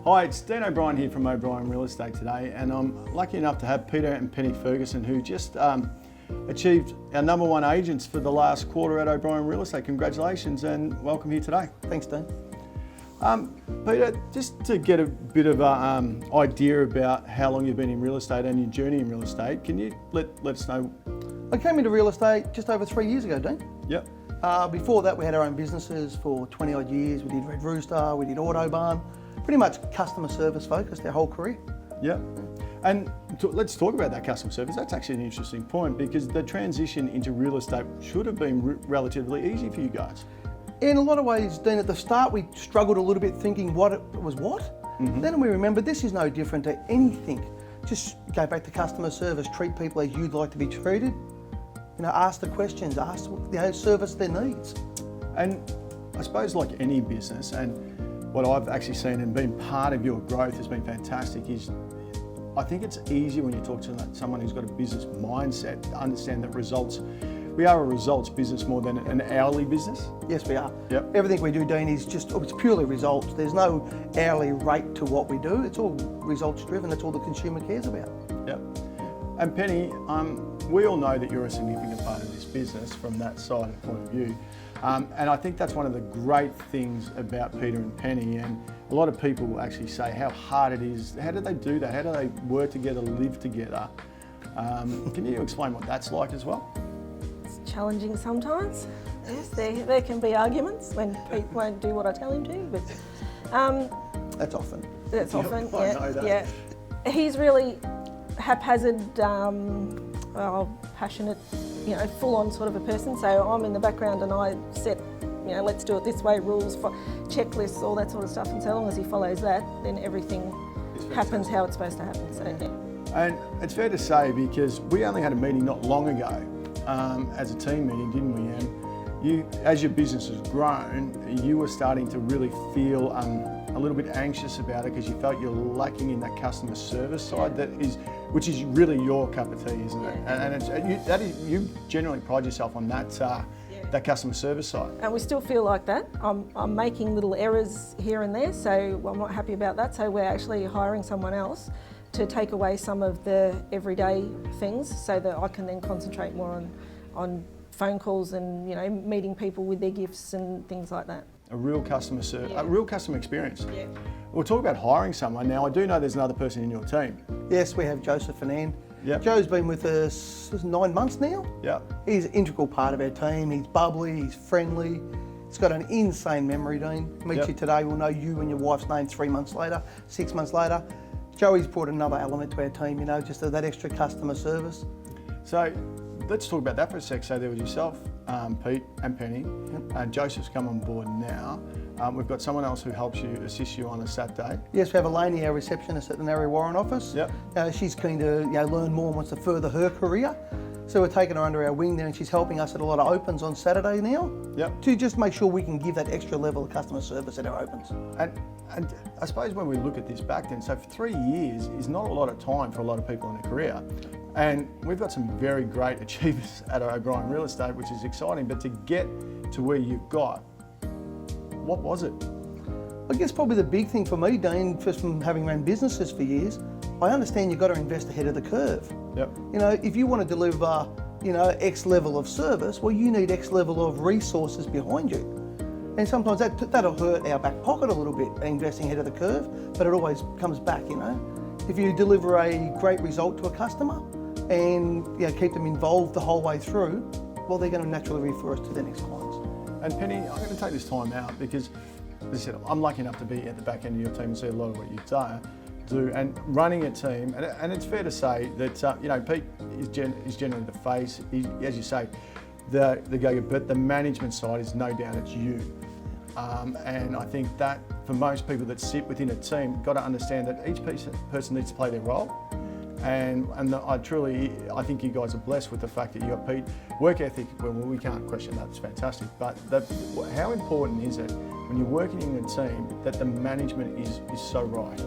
Hi, it's Dean O'Brien here from OBrien Real Estate today, and I'm lucky enough to have Peter and Penny Ferguson, who just achieved our #1 agents for the last quarter at OBrien Real Estate. Congratulations and welcome here today. Thanks, Dean. Peter, just to get a bit of an idea about how long you've been in real estate and your journey in real estate, can you let us know? I came into real estate just over 3 years ago, Dean. Yep. Before that, we had our own businesses for 20 odd years. We did Red Rooster, we did Autobarn, pretty much customer service focused our whole career. Yep. And let's talk about that customer service. That's actually an interesting point because the transition into real estate should have been relatively easy for you guys. In a lot of ways, Dean, at the start we struggled a little bit thinking what it was what. Mm-hmm. Then we remembered this is no different to anything. Just go back to customer service, treat people as you'd like to be treated. You know, ask the questions, service their needs. And I suppose like any business, and what I've actually seen and been part of your growth has been fantastic, is I think it's easier when you talk to someone who's got a business mindset to understand that we are a results business more than an hourly business. Yes, we are. Yep. Everything we do, Dean, is it's purely results. There's no hourly rate to what we do. It's all results driven. That's all the consumer cares about. Yep. And Penny, we all know that you're a significant part of this business from that side of point of view. And I think that's one of the great things about Peter and Penny. And a lot of people will actually say how hard it is. How do they do that? How do they work together, live together? Can you explain what that's like as well? It's challenging sometimes. Yes, there can be arguments when Pete won't do what I tell him to, but that's often. That's often, I know that. yeah. He's really haphazard, passionate, full-on sort of a person. So I'm in the background and I set, let's do it this way, rules, checklists, all that sort of stuff. And so long as he follows that, then everything happens how it's supposed to happen. So yeah. And it's fair to say, because we only had a meeting not long ago as a team meeting, didn't we? And you, as your business has grown, you were starting to really feel a little bit anxious about it because you felt you're lacking in that customer service side, which is really your cup of tea, isn't it? And you generally pride yourself on that customer service side. And we still feel like that. I'm making little errors here and there, so I'm not happy about that. So we're actually hiring someone else to take away some of the everyday things so that I can then concentrate more on phone calls and meeting people with their gifts and things like that. A real customer service, a real customer experience. Yeah. We'll talk about hiring someone now. I do know there's another person in your team. Yes, we have Joseph and Ann. Yep. Joe's been with us 9 months now. Yeah. He's an integral part of our team. He's bubbly, he's friendly. He's got an insane memory, Dean. Meet you today, we'll know you and your wife's name 3 months later, 6 months later. Joey's brought another element to our team, just that extra customer service. So let's talk about that for a sec. So there was yourself, Pete and Penny, and Joseph's come on board now. We've got someone else who helps you, assist you on a Saturday. Yes, we have Elaine, our receptionist at the Narry Warren office. Yep. She's keen to learn more and wants to further her career. So we're taking her under our wing there and she's helping us at a lot of opens on Saturday now. Yep. To just make sure we can give that extra level of customer service at our opens. And I suppose when we look at this back then, so for 3 years is not a lot of time for a lot of people in a career. And we've got some very great achievers at OBrien Real Estate, which is exciting, but to get to where you've got, what was it? I guess probably the big thing for me, Dean, just from having run businesses for years, I understand you've got to invest ahead of the curve. Yep. If you want to deliver, X level of service, well, you need X level of resources behind you. And sometimes that'll hurt our back pocket a little bit, investing ahead of the curve, but it always comes back, If you deliver a great result to a customer and keep them involved the whole way through, well, they're going to naturally refer us to their next clients. And Penny, I'm going to take this time out because, as I said, I'm lucky enough to be at the back end of your team and see a lot of what you do and running a team. And it's fair to say that Pete is generally the face. As you say, the go-get, but the management side is no doubt it's you. And I think that for most people that sit within a team, got to understand that each person needs to play their role. And I think you guys are blessed with the fact that you got Pete. Work ethic, well, we can't question that, it's fantastic. But how important is it when you're working in a team that the management is so right?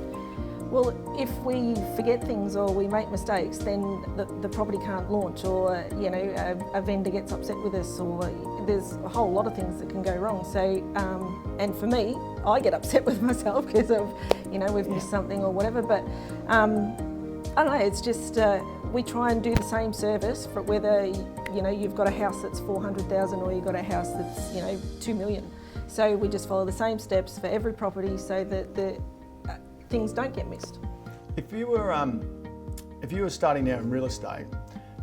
Well, if we forget things or we make mistakes, then the property can't launch, or a vendor gets upset with us, or there's a whole lot of things that can go wrong. So, and for me, I get upset with myself because of, we've missed something or whatever. But I don't know. It's just we try and do the same service for whether you've got a house that's 400,000 or you've got a house that's 2 million. So we just follow the same steps for every property so that the things don't get missed. If you were starting out in real estate,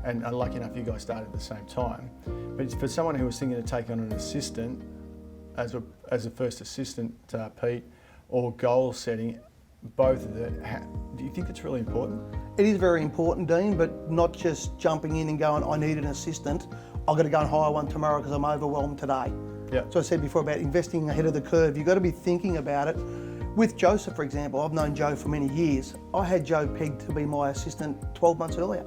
and lucky enough you guys started at the same time, but for someone who was thinking of taking on an assistant as a first assistant, Pete, or goal setting, both of them, do you think it's really important? It is very important, Dean, but not just jumping in and going, I need an assistant, I've got to go and hire one tomorrow because I'm overwhelmed today. Yeah. So I said before about investing ahead of the curve, you've got to be thinking about it. With Joseph, for example, I've known Joe for many years. I had Joe pegged to be my assistant 12 months earlier.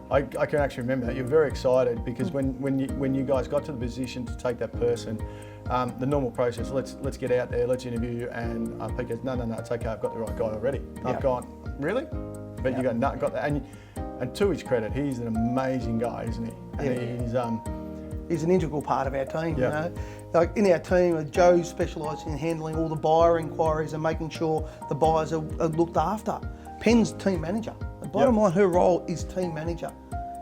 I can actually remember that. You're very excited because when you guys got to the position to take that person, the normal process, let's get out there, let's interview you, and Pete goes, no, it's okay, I've got the right guy already. Yep. I've gone, really? But you go, no, got that. And to his credit, he's an amazing guy, isn't he? And he's an integral part of our team, Yeah. Like in our team, Joe specialises in handling all the buyer inquiries and making sure the buyers are looked after. Pen's team manager. The bottom line, her role is team manager.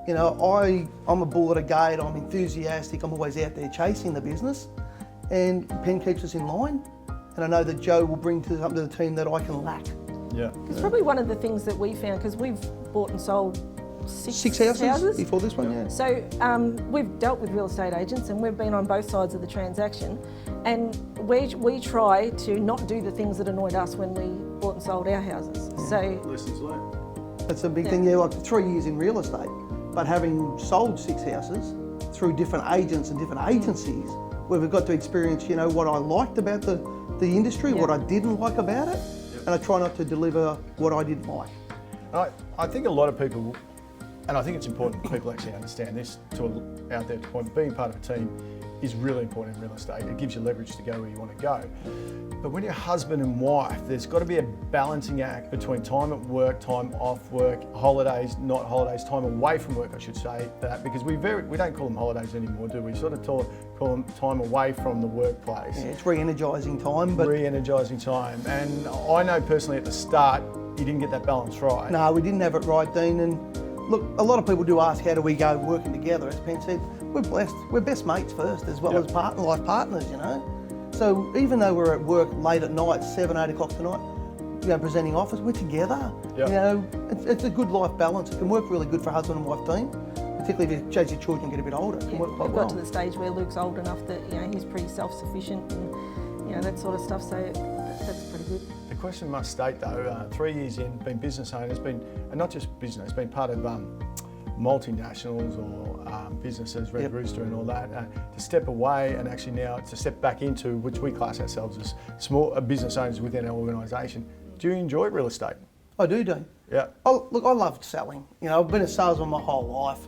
I'm a bull at a gate, I'm enthusiastic, I'm always out there chasing the business, and Pen keeps us in line. And I know that Joe will bring something to the team that I can lack. Yeah. It's probably one of the things that we found, because we've bought and sold six houses before this one, yeah. So we've dealt with real estate agents and we've been on both sides of the transaction, and we try to not do the things that annoyed us when we bought and sold our houses. So Lessons learned. That's a big thing, like 3 years in real estate, but having sold 6 houses through different agents and different agencies, where we've got to experience, what I liked about the industry, what I didn't like about it, and I try not to deliver what I didn't like. I think a lot of people, and I think it's important that people actually understand this out there to point, being part of a team is really important in real estate. It gives you leverage to go where you want to go. But when you're husband and wife, there's got to be a balancing act between time at work, time off work, holidays, not holidays, time away from work, I should say that, because we don't call them holidays anymore, do we? Sort of call them time away from the workplace. Yeah, it's re-energising time. Re-energising time. And I know personally at the start, you didn't get that balance right. No, we didn't have it right, Dean. And look, a lot of people do ask, how do we go working together? As Penn said, we're blessed. We're best mates first, as well as life partners, So even though we're at work late at night, 7, 8 o'clock tonight, presenting offers, we're together. Yep. It's a good life balance. It can work really good for a husband and wife team, particularly as your children get a bit older. It can work quite we've well. got to the stage where Luke's old enough that he's pretty self-sufficient and that sort of stuff. So that's pretty good. The question must state though, 3 years in, been business owners, and not just business, been part of multinationals or businesses, Red Rooster and all that, to step away and actually now to step back into, which we class ourselves as small business owners within our organisation. Do you enjoy real estate? I do, Dean. Yeah. Look, I loved selling. I've been a salesman my whole life.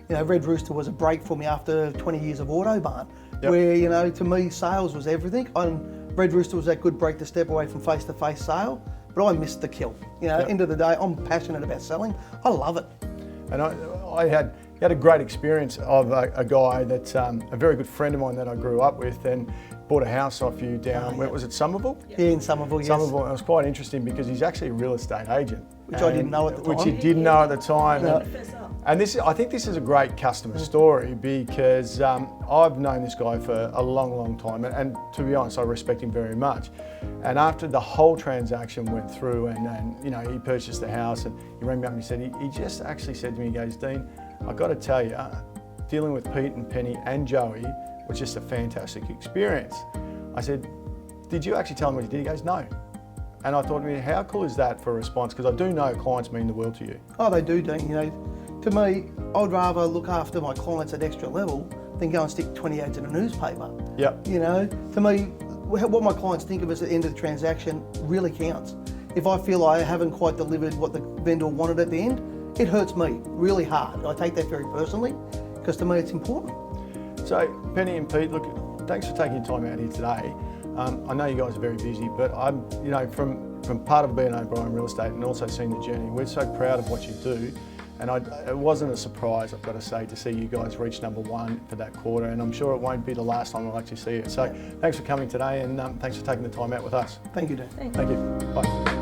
Red Rooster was a break for me after 20 years of Autobarn, where, to me, sales was everything. Red Rooster was that good break to step away from face-to-face sale, but I missed the kill. End of the day, I'm passionate about selling. I love it. And I had a great experience of a guy that's a very good friend of mine that I grew up with, and bought a house off you down, where was it, Somerville? Yeah, in Somerville, yes. Somerville, and it was quite interesting because he's actually a real estate agent. Which I didn't know at the time. Which you didn't know at the time. No. And I think this is a great customer story because I've known this guy for a long, long time, and to be honest, I respect him very much. And after the whole transaction went through and he purchased the house, and he rang me up and he said, he just actually said to me, he goes, Dean, I've got to tell you, dealing with Pete and Penny and Joey was just a fantastic experience. I said, did you actually tell him what you did? He goes, no. And I thought, how cool is that for a response? Because I do know clients mean the world to you. Oh, they do, Dean. To me, I'd rather look after my clients at extra level than go and stick 20 ads in a newspaper. Yep. To me, what my clients think of us at the end of the transaction really counts. If I feel I haven't quite delivered what the vendor wanted at the end, it hurts me really hard. I take that very personally because to me it's important. So, Penny and Pete, look, thanks for taking your time out here today. I know you guys are very busy, but I'm, you know, from part of being OBrien Real Estate and also seeing the journey, we're so proud of what you do. And it wasn't a surprise, I've got to say, to see you guys reach #1 for that quarter, and I'm sure it won't be the last time we'll actually see it. So thanks for coming today, and thanks for taking the time out with us. Thank you, Dan. Thank Thank you. Bye.